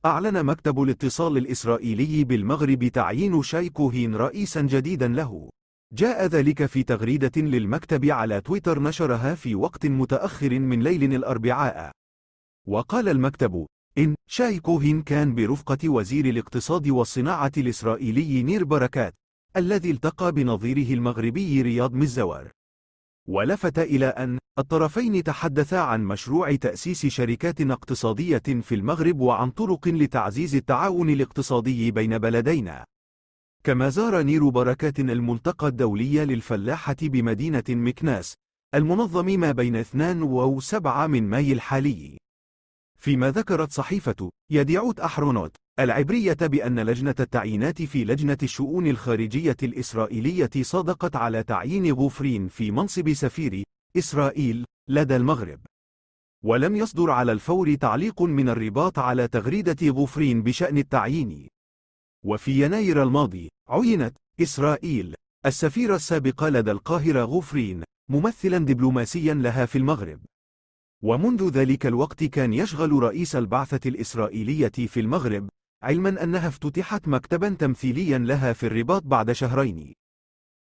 أعلن مكتب الاتصال الإسرائيلي بالمغرب تعيين شاي كوهين رئيسا جديدا له. جاء ذلك في تغريدة للمكتب على تويتر نشرها في وقت متأخر من ليل الأربعاء. وقال المكتب إن شاي كوهين كان برفقة وزير الاقتصاد والصناعة الإسرائيلي نير بركات، الذي التقى بنظيره المغربي رياض مزور. ولفت إلى أن الطرفين تحدثا عن مشروع تأسيس شركات اقتصادية في المغرب وعن طرق لتعزيز التعاون الاقتصادي بين بلدينا. كما زار نير بركات الملتقى الدولي للفلاحة بمدينة مكناس المنظم ما بين 2 و7 من ماي الحالي. فيما ذكرت صحيفة يديعوت أحرونوت العبرية بأن لجنة التعيينات في لجنة الشؤون الخارجية الإسرائيلية صادقت على تعيين غوفرين في منصب سفير إسرائيل لدى المغرب. ولم يصدر على الفور تعليق من الرباط على تغريدة غوفرين بشأن التعيين. وفي يناير الماضي عينت إسرائيل السفير السابق لدى القاهرة غوفرين ممثلا دبلوماسيا لها في المغرب. ومنذ ذلك الوقت كان يشغل رئيس البعثة الإسرائيلية في المغرب، علما أنها افتتحت مكتبا تمثيليا لها في الرباط بعد شهرين.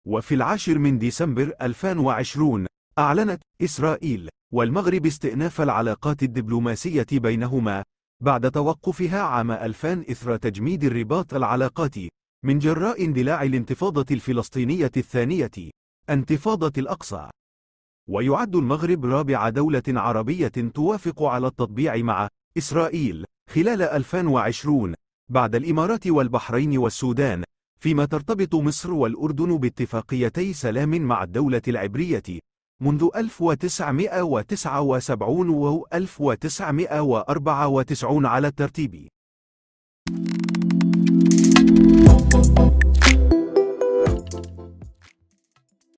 وفي 10 من ديسمبر 2020 أعلنت إسرائيل والمغرب استئناف العلاقات الدبلوماسية بينهما بعد توقفها عام 2000 إثر تجميد الرباط العلاقات من جراء اندلاع الانتفاضة الفلسطينية الثانية انتفاضة الأقصى. ويعد المغرب رابع دولة عربية توافق على التطبيع مع إسرائيل خلال 2020 بعد الإمارات والبحرين والسودان، فيما ترتبط مصر والأردن باتفاقيتي سلام مع الدولة العبرية منذ 1979 و 1994 على الترتيب.